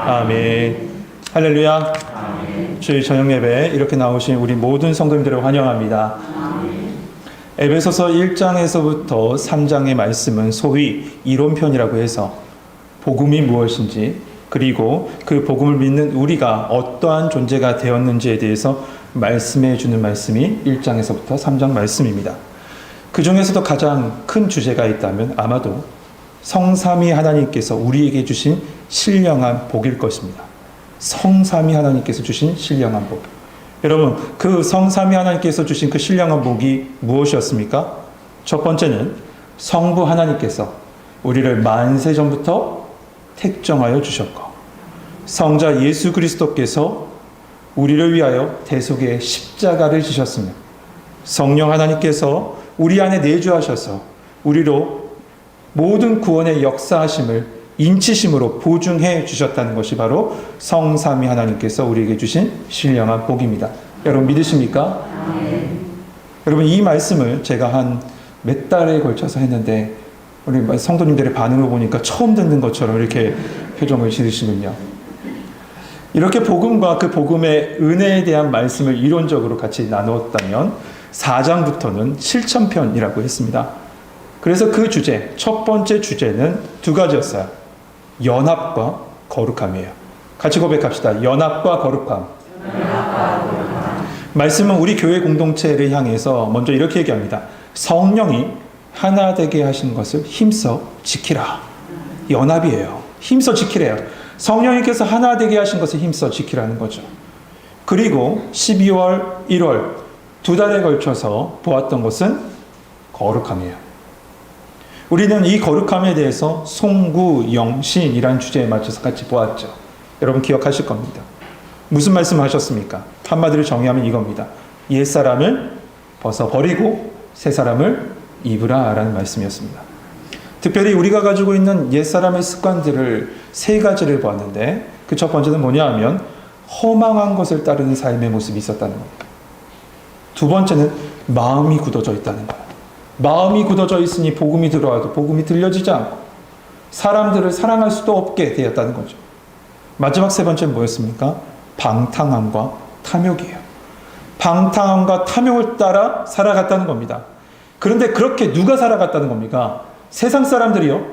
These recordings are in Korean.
아멘. 할렐루야. 주일 저녁 예배에 이렇게 나오신 우리 모든 성도님들을 환영합니다. 에베소서 1장에서부터 3장의 말씀은 소위 이론편이라고 해서 복음이 무엇인지, 그리고 그 복음을 믿는 우리가 어떠한 존재가 되었는지에 대해서 말씀해 주는 말씀이 1장에서부터 3장 말씀입니다. 그 중에서도 가장 큰 주제가 있다면 아마도 성삼위 하나님께서 우리에게 주신 신령한 복일 것입니다. 성삼위 하나님께서 주신 신령한 복. 여러분, 그 성삼위 하나님께서 주신 그 신령한 복이 무엇이었습니까? 첫 번째는 성부 하나님께서 우리를 만세 전부터 택정하여 주셨고, 성자 예수 그리스도께서 우리를 위하여 대속의 십자가를 지셨으며, 성령 하나님께서 우리 안에 내주하셔서 우리로 모든 구원의 역사하심을 인치심으로 보증해 주셨다는 것이 바로 성삼위 하나님께서 우리에게 주신 신령한 복입니다. 여러분 믿으십니까? 여러분, 이 말씀을 제가 한 몇 달에 걸쳐서 했는데 우리 성도님들의 반응을 보니까 처음 듣는 것처럼 이렇게 표정을 지으시군요. 이렇게 복음과 그 복음의 은혜에 대한 말씀을 이론적으로 같이 나누었다면 4장부터는 실천편이라고 했습니다. 그래서 그 주제, 첫 번째 주제는 두 가지였어요. 연합과 거룩함이에요. 같이 고백합시다. 연합과 거룩함. 말씀은 우리 교회 공동체를 향해서 먼저 이렇게 얘기합니다. 성령이 하나 되게 하신 것을 힘써 지키라. 연합이에요. 힘써 지키래요. 성령님께서 하나 되게 하신 것을 힘써 지키라는 거죠. 그리고 12월, 1월 두 달에 걸쳐서 보았던 것은 거룩함이에요. 우리는 이 거룩함에 대해서 송구, 영신이라는 주제에 맞춰서 같이 보았죠. 여러분 기억하실 겁니다. 무슨 말씀을 하셨습니까? 한마디로 정의하면 이겁니다. 옛사람을 벗어버리고 새 사람을 입으라 라는 말씀이었습니다. 특별히 우리가 가지고 있는 옛사람의 습관들을 세 가지를 보았는데, 그 첫 번째는 뭐냐 하면 허망한 것을 따르는 삶의 모습이 있었다는 겁니다. 두 번째는 마음이 굳어져 있다는 거예요. 마음이 굳어져 있으니 복음이 들어와도 복음이 들려지지 않고 사람들을 사랑할 수도 없게 되었다는 거죠. 마지막 세 번째는 뭐였습니까? 방탕함과 탐욕이에요. 방탕함과 탐욕을 따라 살아갔다는 겁니다. 그런데 그렇게 누가 살아갔다는 겁니까? 세상 사람들이요?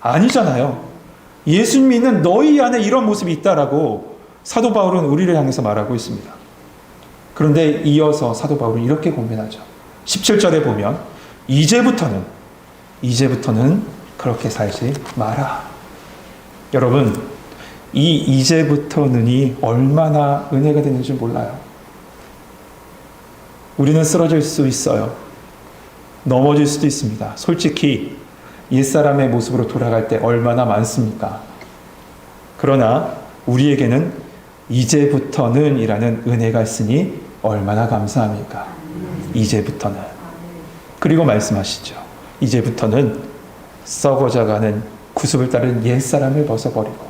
아니잖아요. 예수 믿는 너희 안에 이런 모습이 있다라고 사도 바울은 우리를 향해서 말하고 있습니다. 그런데 이어서 사도 바울은 이렇게 고민하죠. 17절에 보면 이제부터는 그렇게 살지 마라. 여러분, 이 이제부터는이 얼마나 은혜가 되는지 몰라요. 우리는 쓰러질 수 있어요. 넘어질 수도 있습니다. 솔직히 옛사람의 모습으로 돌아갈 때 얼마나 많습니까? 그러나 우리에게는 이제부터는 이라는 은혜가 있으니 얼마나 감사합니까? 이제부터는. 그리고 말씀하시죠. 이제부터는 썩어져가는 구습을 따른 옛사람을 벗어버리고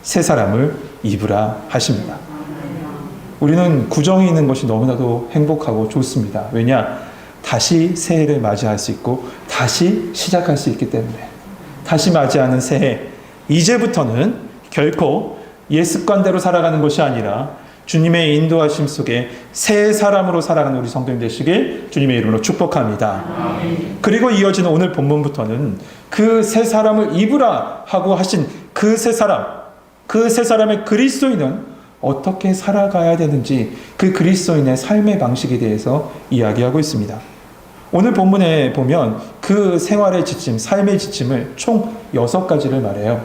새 사람을 입으라 하십니다. 우리는 구정이 있는 것이 너무나도 행복하고 좋습니다. 왜냐? 다시 새해를 맞이할 수 있고 다시 시작할 수 있기 때문에. 다시 맞이하는 새해, 이제부터는 결코 옛 습관대로 살아가는 것이 아니라 주님의 인도하심 속에 새 사람으로 살아가는 우리 성도님 되시길 주님의 이름으로 축복합니다. 그리고 이어지는 오늘 본문부터는 그 새 사람을 입으라 하고 하신 그 새 사람, 그 새 사람의 그리스도인은 어떻게 살아가야 되는지, 그 그리스도인의 삶의 방식에 대해서 이야기하고 있습니다. 오늘 본문에 보면 그 생활의 지침, 삶의 지침을 총 6가지를 말해요.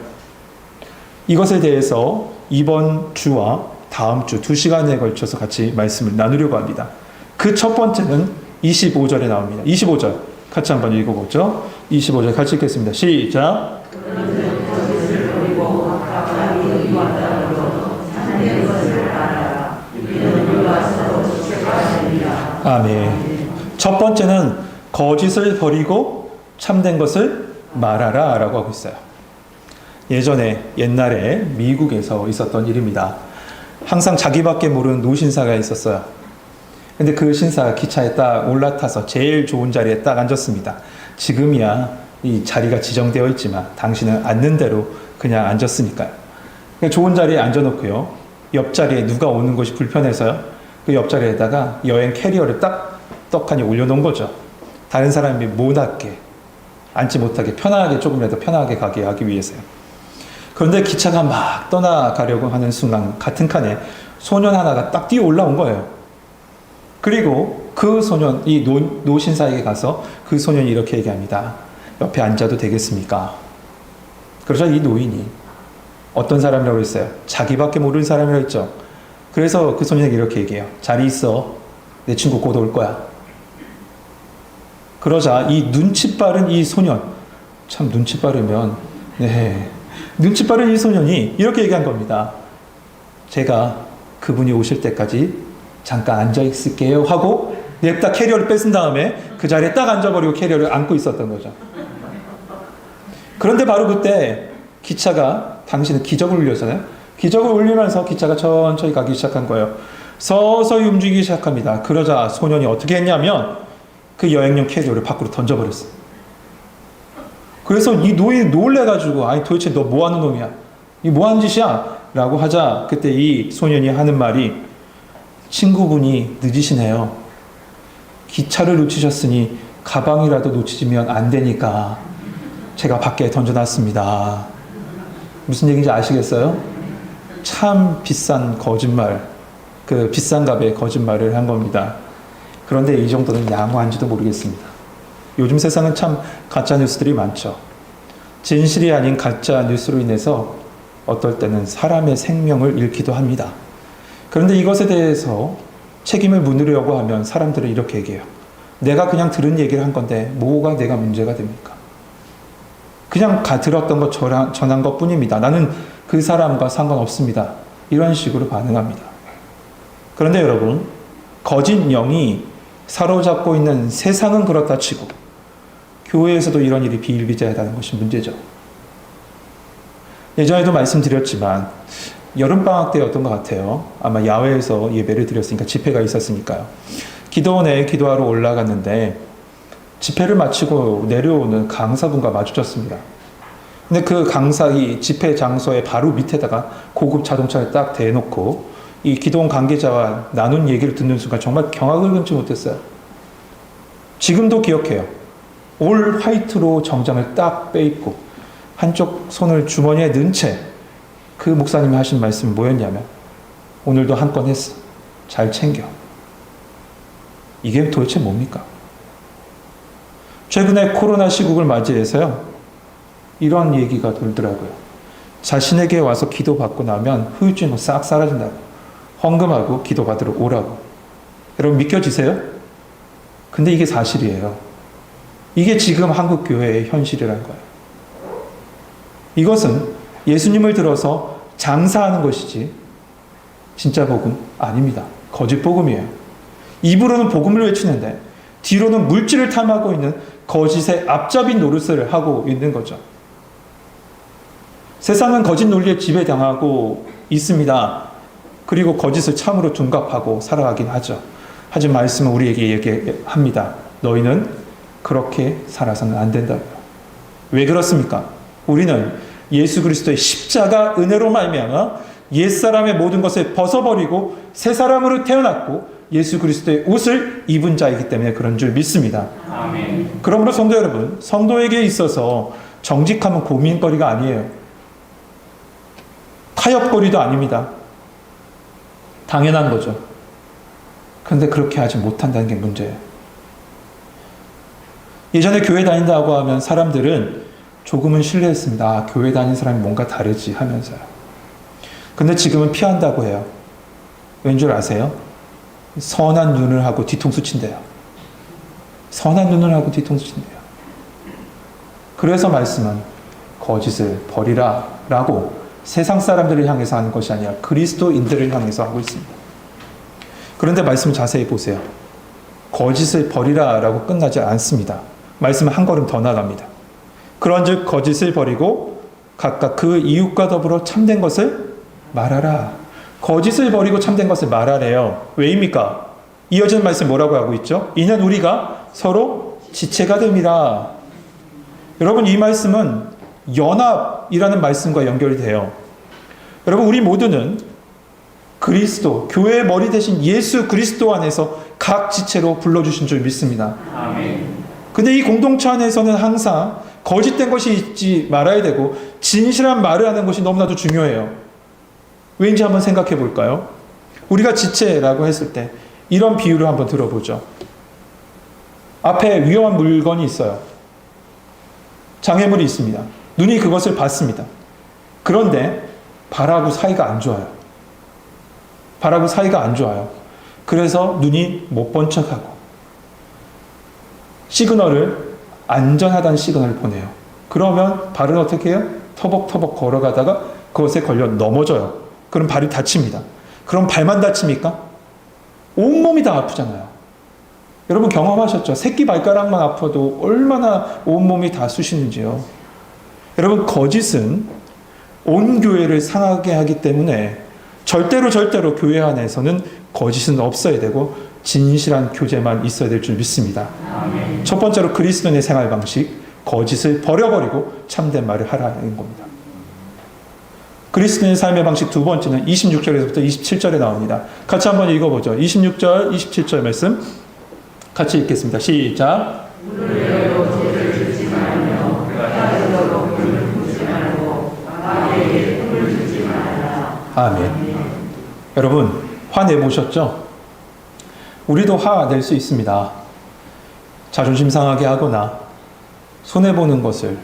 이것에 대해서 이번 주와 다음 주 2시간에 걸쳐서 같이 말씀을 나누려고 합니다. 그 첫 번째는 25절에 나옵니다. 25절 같이 한번 읽어보죠. 25절 같이 읽겠습니다. 시작. 아멘. 첫 번째는 거짓을 버리고 참된 것을 말하라 라고 하고 있어요. 옛날에 미국에서 있었던 일입니다. 항상 자기밖에 모르는 노신사가 있었어요. 근데 그 신사가 기차에 딱 올라타서 제일 좋은 자리에 딱 앉았습니다. 지금이야 이 자리가 지정되어 있지만 당신은 앉는 대로 그냥 앉았으니까요. 그러니까 좋은 자리에 앉아놓고요. 옆자리에 누가 오는 것이 불편해서요. 그 옆자리에다가 여행 캐리어를 딱 떡하니 올려놓은 거죠. 다른 사람이 못 앉게, 앉지 못하게, 편하게, 조금이라도 편하게 가게 하기 위해서요. 그런데 기차가 막 떠나가려고 하는 순간 같은 칸에 소년 하나가 딱 뛰어 올라온 거예요. 그리고 그 소년, 이 노신사에게 가서 그 소년이 이렇게 얘기합니다. 옆에 앉아도 되겠습니까? 그러자 이 노인이 어떤 사람이라고 했어요? 자기밖에 모르는 사람이라고 했죠. 그래서 그 소년에게 이렇게 얘기해요. 자리 있어. 내 친구 곧 올 거야. 그러자 이 눈치 빠른 이 소년, 참 눈치 빠르면, 네. 눈치 빠른 이 소년이 이렇게 얘기한 겁니다. 제가 그분이 오실 때까지 잠깐 앉아 있을게요 하고 냅다 캐리어를 뺏은 다음에 그 자리에 딱 앉아버리고 캐리어를 안고 있었던 거죠. 그런데 바로 그때 기차가 당신은 기적을 울렸잖아요. 기적을 울리면서 기차가 천천히 가기 시작한 거예요. 서서히 움직이기 시작합니다. 그러자 소년이 어떻게 했냐면 그 여행용 캐리어를 밖으로 던져버렸어요. 그래서 이 노인이 놀래가지고 아니 도대체 너 뭐하는 놈이야? 이 뭐하는 짓이야? 라고 하자 그때 이 소년이 하는 말이 친구분이 늦으시네요. 기차를 놓치셨으니 가방이라도 놓치면 안 되니까 제가 밖에 던져놨습니다. 무슨 얘기인지 아시겠어요? 참 비싼 거짓말, 그 비싼 값의 거짓말을 한 겁니다. 그런데 이 정도는 양호한지도 모르겠습니다. 요즘 세상은 참 가짜 뉴스들이 많죠. 진실이 아닌 가짜 뉴스로 인해서 어떨 때는 사람의 생명을 잃기도 합니다. 그런데 이것에 대해서 책임을 물으려고 하면 사람들은 이렇게 얘기해요. 내가 그냥 들은 얘기를 한 건데 뭐가 내가 문제가 됩니까? 그냥 들었던 것 전한 것 뿐입니다. 나는 그 사람과 상관없습니다. 이런 식으로 반응합니다. 그런데 여러분, 거짓 영이 사로잡고 있는 세상은 그렇다 치고 교회에서도 이런 일이 비일비재하다는 것이 문제죠. 예전에도 말씀드렸지만 여름방학 때였던 것 같아요. 아마 야외에서 예배를 드렸으니까 집회가 있었으니까요. 기도원에 기도하러 올라갔는데 집회를 마치고 내려오는 강사분과 마주쳤습니다. 근데 그 강사이 집회 장소의 바로 밑에다가 고급 자동차를 딱 대놓고 이 기도원 관계자와 나눈 얘기를 듣는 순간 정말 경악을 금치 못했어요. 지금도 기억해요. 올 화이트로 정장을 딱 빼입고 한쪽 손을 주머니에 넣은 채 그 목사님이 하신 말씀이 뭐였냐면 오늘도 한 건 했어. 잘 챙겨. 이게 도대체 뭡니까? 최근에 코로나 시국을 맞이해서요. 이런 얘기가 돌더라고요. 자신에게 와서 기도받고 나면 후유증은 싹 사라진다고. 헌금하고 기도받으러 오라고. 여러분 믿겨지세요? 근데 이게 사실이에요. 이게 지금 한국 교회의 현실이라는 거예요. 이것은 예수님을 들어서 장사하는 것이지 진짜 복음 아닙니다. 거짓 복음이에요. 입으로는 복음을 외치는데 뒤로는 물질을 탐하고 있는 거짓의 앞잡이 노릇을 하고 있는 거죠. 세상은 거짓 논리에 지배당하고 있습니다. 그리고 거짓을 참으로 둔갑하고 살아가긴 하죠. 하지만 말씀은 우리에게 얘기합니다. 너희는 그렇게 살아서는 안 된다고요. 왜 그렇습니까? 우리는 예수 그리스도의 십자가 은혜로 말미암아 옛사람의 모든 것을 벗어버리고 새 사람으로 태어났고 예수 그리스도의 옷을 입은 자이기 때문에 그런 줄 믿습니다. 아멘. 그러므로 성도 여러분, 성도에게 있어서 정직함은 고민거리가 아니에요. 타협거리도 아닙니다. 당연한 거죠. 그런데 그렇게 하지 못한다는 게 문제예요. 예전에 교회 다닌다고 하면 사람들은 조금은 신뢰했습니다. 아, 교회 다니는 사람이 뭔가 다르지 하면서요. 근데 지금은 피한다고 해요. 왠 줄 아세요? 선한 눈을 하고 뒤통수 친대요. 선한 눈을 하고 뒤통수 친대요. 그래서 말씀은 거짓을 버리라 라고 세상 사람들을 향해서 하는 것이 아니라 그리스도인들을 향해서 하고 있습니다. 그런데 말씀 자세히 보세요. 거짓을 버리라 라고 끝나지 않습니다. 말씀은 한 걸음 더 나갑니다. 그런즉 거짓을 버리고 각각 그 이웃과 더불어 참된 것을 말하라. 거짓을 버리고 참된 것을 말하래요. 왜입니까? 이어지는 말씀 뭐라고 하고 있죠? 이는 우리가 서로 지체가 됨이라. 여러분 이 말씀은 연합이라는 말씀과 연결이 돼요. 여러분, 우리 모두는 그리스도, 교회의 머리 대신 예수 그리스도 안에서 각 지체로 불러주신 줄 믿습니다. 근데 이 공동체 안에서는 항상 거짓된 것이 있지 말아야 되고 진실한 말을 하는 것이 너무나도 중요해요. 왜인지 한번 생각해 볼까요? 우리가 지체라고 했을 때 이런 비유를 한번 들어보죠. 앞에 위험한 물건이 있어요. 장애물이 있습니다. 눈이 그것을 봤습니다. 그런데 발하고 사이가 안 좋아요. 발하고 사이가 안 좋아요. 그래서 눈이 못 본 척하고 시그널을, 안전하다는 시그널을 보내요. 그러면 발은 어떻게 해요? 터벅터벅 걸어가다가 그것에 걸려 넘어져요. 그럼 발이 다칩니다. 그럼 발만 다칩니까? 온몸이 다 아프잖아요. 여러분 경험하셨죠? 새끼 발가락만 아파도 얼마나 온몸이 다 쑤시는지요. 여러분, 거짓은 온 교회를 상하게 하기 때문에 절대로 교회 안에서는 거짓은 없어야 되고 진실한 교제만 있어야 될 줄 믿습니다. 첫 번째로 그리스도인의 생활 방식, 거짓을 버려버리고 참된 말을 하라는 겁니다. 그리스도인의 삶의 방식 두 번째는 26절에서부터 27절에 나옵니다. 같이 한번 읽어보죠. 26절, 27절 말씀 같이 읽겠습니다. 시작. 아멘. 여러분, 화내보셨죠? 우리도 화낼 수 있습니다. 자존심 상하게 하거나 손해보는 것을,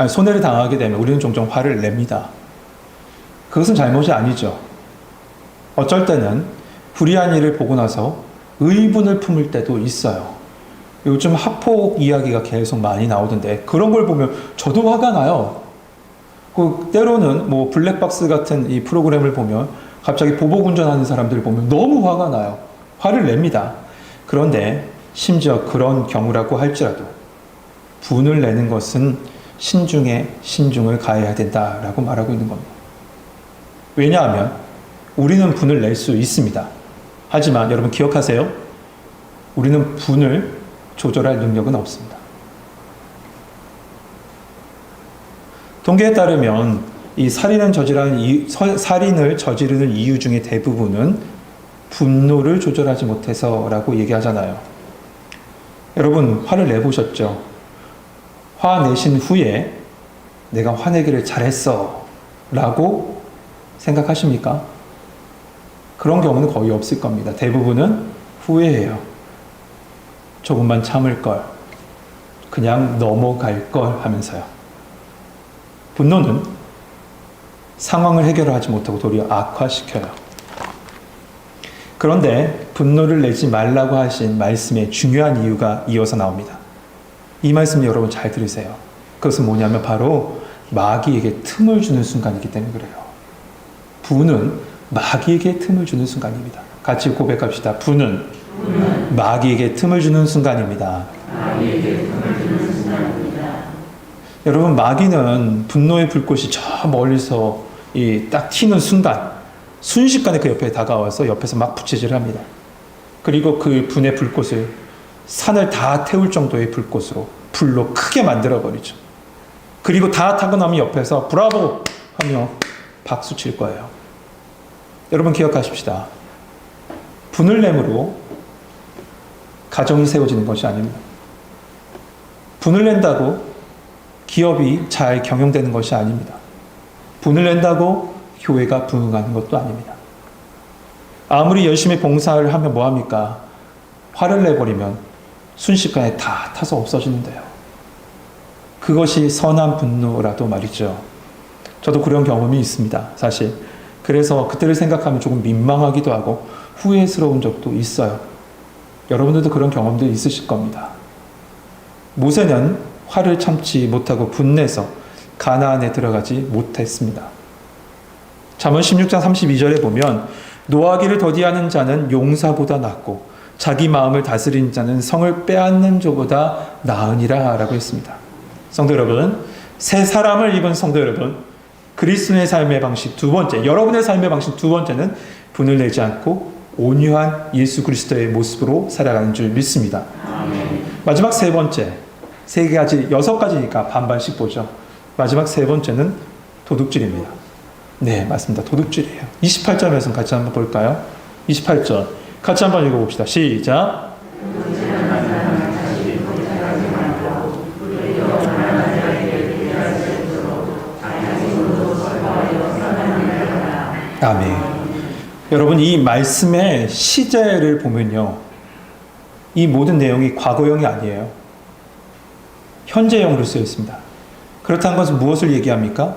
손해를 당하게 되면 우리는 종종 화를 냅니다. 그것은 잘못이 아니죠. 어쩔 때는 불의한 일을 보고 나서 의분을 품을 때도 있어요. 요즘 학폭 이야기가 계속 많이 나오던데 그런 걸 보면 저도 화가 나요. 때로는 뭐 블랙박스 같은 이 프로그램을 보면 갑자기 보복 운전하는 사람들 보면 너무 화가 나요. 화를 냅니다. 그런데 심지어 그런 경우라고 할지라도 분을 내는 것은 신중에 신중을 가해야 된다라고 말하고 있는 겁니다. 왜냐하면 우리는 분을 낼 수 있습니다. 하지만 여러분 기억하세요. 우리는 분을 조절할 능력은 없습니다. 통계에 따르면 이 살인을 저지르는 이유 중에 대부분은 분노를 조절하지 못해서라고 얘기하잖아요. 여러분 화를 내보셨죠? 화내신 후에 내가 화내기를 잘했어 라고 생각하십니까? 그런 경우는 거의 없을 겁니다. 대부분은 후회해요. 조금만 참을 걸, 그냥 넘어갈 걸 하면서요. 분노는 상황을 해결하지 못하고 도리어 악화시켜요. 그런데 분노를 내지 말라고 하신 말씀에 중요한 이유가 이어서 나옵니다. 이 말씀 여러분 잘 들으세요. 그것은 뭐냐면 바로 마귀에게 틈을 주는 순간이기 때문에 그래요. 분은 마귀에게 틈을 주는 순간입니다. 같이 고백합시다. 분은 마귀에게 틈을 주는 순간입니다. 여러분, 마귀는 분노의 불꽃이 저 멀리서 딱 튀는 순간, 순식간에 그 옆에 다가와서 옆에서 막 부채질을 합니다. 그리고 그 분의 불꽃을 산을 다 태울 정도의 불꽃으로 불로 크게 만들어버리죠. 그리고 다 타고 나면 옆에서 브라보 하며 박수 칠 거예요. 여러분 기억하십시다. 분을 내므로 가정이 세워지는 것이 아닙니다. 분을 낸다고 기업이 잘 경영되는 것이 아닙니다. 분을 낸다고 교회가 부흥하는 것도 아닙니다. 아무리 열심히 봉사를 하면 뭐합니까? 화를 내버리면 순식간에 다 타서 없어지는데요. 그것이 선한 분노라도 말이죠. 저도 그런 경험이 있습니다. 사실. 그래서 그때를 생각하면 조금 민망하기도 하고 후회스러운 적도 있어요. 여러분들도 그런 경험도 있으실 겁니다. 모세는 화를 참지 못하고 분내서 가나안에 들어가지 못했습니다. 잠언 16장 32절에 보면 노하기를 더디하는 자는 용사보다 낫고 자기 마음을 다스리는 자는 성을 빼앗는 자보다 나으니라 라고 했습니다. 성도 여러분, 새 사람을 입은 성도 여러분, 그리스도의 삶의 방식 두 번째, 여러분의 삶의 방식 두 번째는 분을 내지 않고 온유한 예수 그리스도의 모습으로 살아가는 줄 믿습니다. 아멘. 마지막 세 번째, 세 가지, 6가지니까 반반씩 보죠. 마지막 세 번째는 도둑질입니다. 네, 맞습니다. 도둑질이에요. 28절 말씀 같이 한번 볼까요? 28절 같이 한번 읽어봅시다. 시작. 아멘. 여러분, 이 말씀의 시제를 보면요, 이 모든 내용이 과거형이 아니에요. 현재형으로 쓰여 있습니다. 그렇다는 것은 무엇을 얘기합니까?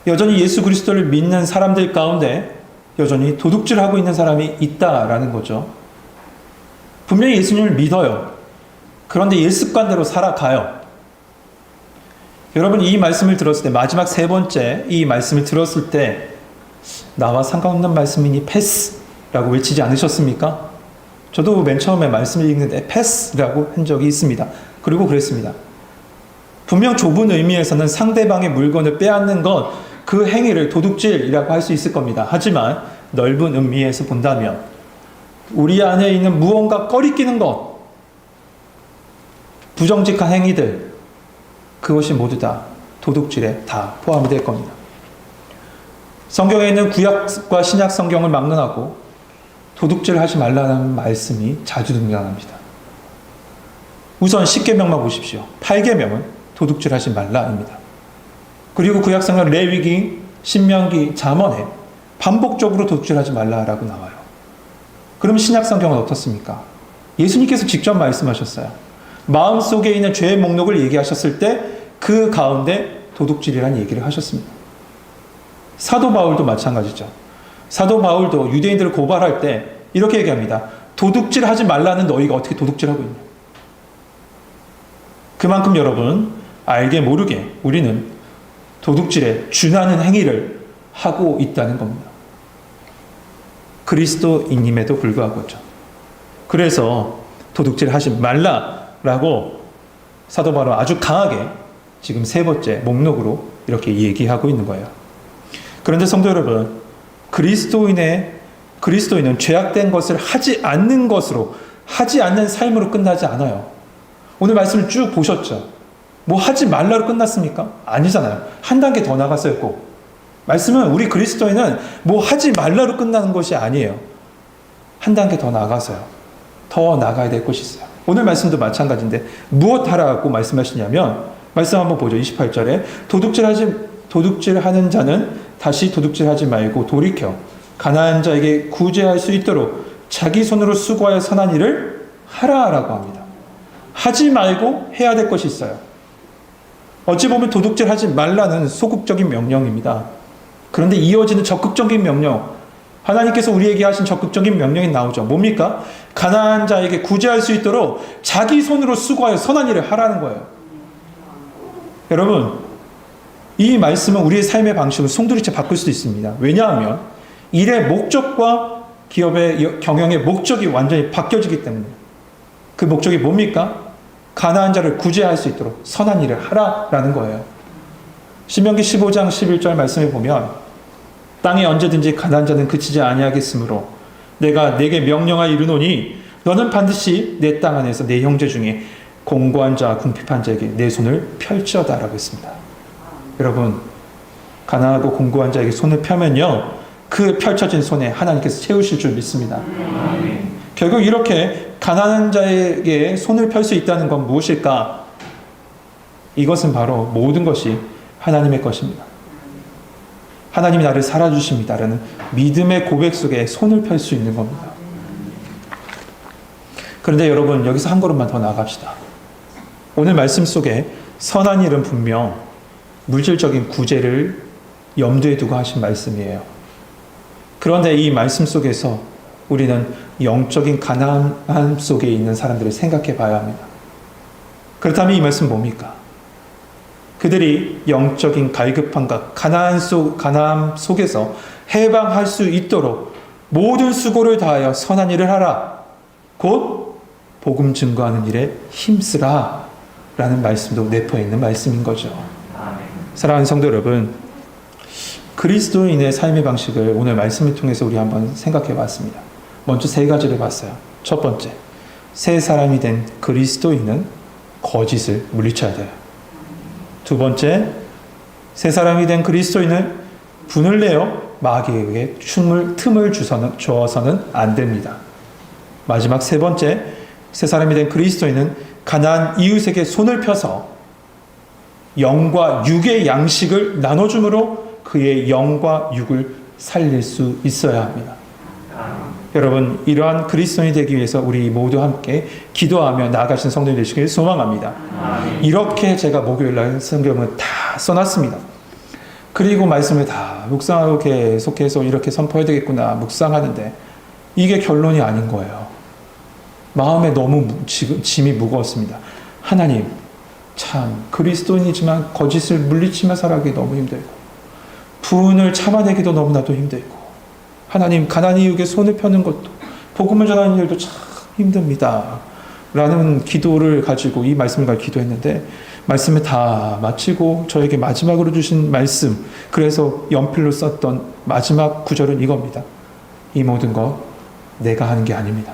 여전히 예수 그리스도를 믿는 사람들 가운데 여전히 도둑질하고 있는 사람이 있다라는 거죠. 분명히 예수님을 믿어요. 그런데 옛습관대로 살아가요. 여러분, 이 말씀을 들었을 때, 마지막 세 번째 이 말씀을 들었을 때 나와 상관없는 말씀이니 패스라고 외치지 않으셨습니까? 저도 맨 처음에 말씀을 읽는데 패스라고 한 적이 있습니다. 그리고 그랬습니다. 분명 좁은 의미에서는 상대방의 물건을 빼앗는 것, 그 행위를 도둑질이라고 할 수 있을 겁니다. 하지만 넓은 의미에서 본다면 우리 안에 있는 무언가 꺼리끼는 것, 부정직한 행위들, 그것이 모두 다 도둑질에 다 포함이 될 겁니다. 성경에 있는 구약과 신약 성경을 막론하고 도둑질 하지 말라는 말씀이 자주 등장합니다. 우선 10계명만 보십시오. 8계명은 도둑질 하지 말라입니다. 그리고 구약 성경 레위기, 신명기, 잠언에 반복적으로 도둑질 하지 말라라고 나와요. 그럼 신약 성경은 어떻습니까? 예수님께서 직접 말씀하셨어요. 마음속에 있는 죄의 목록을 얘기하셨을 때 그 가운데 도둑질이라는 얘기를 하셨습니다. 사도 바울도 마찬가지죠. 사도 바울도 유대인들을 고발할 때 이렇게 얘기합니다. 도둑질 하지 말라는 너희가 어떻게 도둑질하고 있냐. 그만큼 여러분, 알게 모르게 우리는 도둑질에 준하는 행위를 하고 있다는 겁니다. 그리스도인임에도 불구하고죠. 그래서 도둑질 하지 말라라고 사도 바울은 아주 강하게 지금 세 번째 목록으로 이렇게 얘기하고 있는 거예요. 그런데 성도 여러분, 그리스도인은 죄악된 것을 하지 않는 것으로, 하지 않는 삶으로 끝나지 않아요. 오늘 말씀을 쭉 보셨죠? 뭐 하지 말라로 끝났습니까? 아니잖아요. 한 단계 더 나갔어요, 꼭. 말씀은 우리 그리스도인은 뭐 하지 말라로 끝나는 것이 아니에요. 한 단계 더 나가서요. 더 나가야 될 것이 있어요. 오늘 말씀도 마찬가지인데 무엇 하라고 말씀하시냐면, 말씀 한번 보죠. 28절에 도둑질하는 자는 다시 도둑질하지 말고 돌이켜 가난한 자에게 구제할 수 있도록 자기 손으로 수고하여 선한 일을 하라라고 합니다. 하지 말고 해야 될 것이 있어요. 어찌 보면 도둑질하지 말라는 소극적인 명령입니다. 그런데 이어지는 적극적인 명령, 하나님께서 우리에게 하신 적극적인 명령이 나오죠. 뭡니까? 가난한 자에게 구제할 수 있도록 자기 손으로 수고하여 선한 일을 하라는 거예요. 여러분, 이 말씀은 우리의 삶의 방식을 송두리째 바꿀 수도 있습니다. 왜냐하면 일의 목적과 기업의 경영의 목적이 완전히 바뀌어지기 때문에. 그 목적이 뭡니까? 가난한 자를 구제할 수 있도록 선한 일을 하라라는 거예요. 신명기 15장 11절 말씀에 보면 땅에 언제든지 가난한 자는 그치지 아니하겠으므로 내가 내게 명령하여 이르노니 너는 반드시 내 땅 안에서 내 형제 중에 공고한 자와 궁핍한 자에게 내 손을 펼쳐다라고 했습니다. 여러분, 가난하고 공고한 자에게 손을 펴면요, 그 펼쳐진 손에 하나님께서 채우실 줄 믿습니다. 결국 이렇게 가난한 자에게 손을 펼 수 있다는 건 무엇일까? 이것은 바로 모든 것이 하나님의 것입니다. 하나님이 나를 살아주십니다라는 믿음의 고백 속에 손을 펼 수 있는 겁니다. 그런데 여러분, 여기서 한 걸음만 더 나아갑시다. 오늘 말씀 속에 선한 일은 분명 물질적인 구제를 염두에 두고 하신 말씀이에요. 그런데 이 말씀 속에서 우리는 영적인 가난함 속에 있는 사람들을 생각해 봐야 합니다. 그렇다면 이 말씀 뭡니까? 그들이 영적인 갈급함과 가난함 속에서 해방할 수 있도록 모든 수고를 다하여 선한 일을 하라. 곧 복음 증거하는 일에 힘쓰라. 라는 말씀도 내포해 있는 말씀인 거죠. 사랑하는 성도 여러분, 그리스도인의 삶의 방식을 오늘 말씀을 통해서 우리 한번 생각해 봤습니다. 먼저 세 가지를 봤어요. 첫 번째, 새 사람이 된 그리스도인은 거짓을 물리쳐야 돼요. 두 번째, 새 사람이 된 그리스도인은 분을 내어 마귀에게 틈을 주어서는 안 됩니다. 마지막 세 번째, 새 사람이 된 그리스도인은 가난한 이웃에게 손을 펴서 영과 육의 양식을 나눠줌으로 그의 영과 육을 살릴 수 있어야 합니다. 여러분, 이러한 그리스도인이 되기 위해서 우리 모두 함께 기도하며 나아가신 성도님 되시길 소망합니다. 이렇게 제가 목요일날 성경을 다 써놨습니다. 그리고 말씀을 다 묵상하고 계속해서 이렇게 선포해야 되겠구나 묵상하는데 이게 결론이 아닌 거예요. 마음에 너무 짐이 무거웠습니다. 하나님, 참 그리스도인이지만 거짓을 물리치며 살아가기 너무 힘들고 분을 참아내기도 너무나도 힘들고 하나님, 가난한 이웃에게 손을 펴는 것도 복음을 전하는 일도 참 힘듭니다. 라는 기도를 가지고 이 말씀을 가지고 기도했는데 말씀을 다 마치고 저에게 마지막으로 주신 말씀, 그래서 연필로 썼던 마지막 구절은 이겁니다. 이 모든 것 내가 하는 게 아닙니다.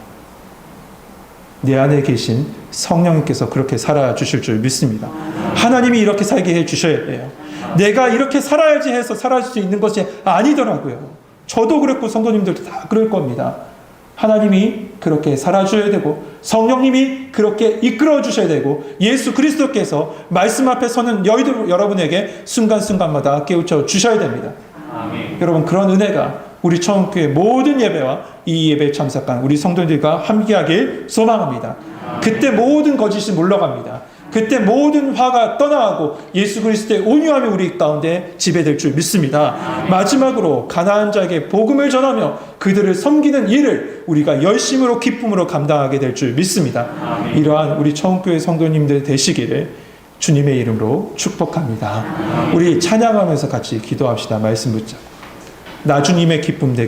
내 안에 계신 성령님께서 그렇게 살아주실 줄 믿습니다. 하나님이 이렇게 살게 해주셔야 돼요. 내가 이렇게 살아야지 해서 살아갈 수 있는 것이 아니더라고요. 저도 그랬고 성도님들도 다 그럴 겁니다. 하나님이 그렇게 살아줘야 되고 성령님이 그렇게 이끌어 주셔야 되고 예수 그리스도께서 말씀 앞에 서는 여러분에게 순간순간마다 깨우쳐 주셔야 됩니다. 아멘. 여러분, 그런 은혜가 우리 처음교회 모든 예배와 이 예배에 참석한 우리 성도님들과 함께하길 소망합니다. 그때 모든 거짓이 물러갑니다. 그때 모든 화가 떠나가고 예수 그리스도의 온유함이 우리 가운데 지배될 줄 믿습니다. 마지막으로 가난한 자에게 복음을 전하며 그들을 섬기는 일을 우리가 열심으로 기쁨으로 감당하게 될 줄 믿습니다. 이러한 우리 처음교회 성도님들 되시기를 주님의 이름으로 축복합니다. 우리 찬양하면서 같이 기도합시다. 말씀 붙잡고 나 주님의 기쁨 되게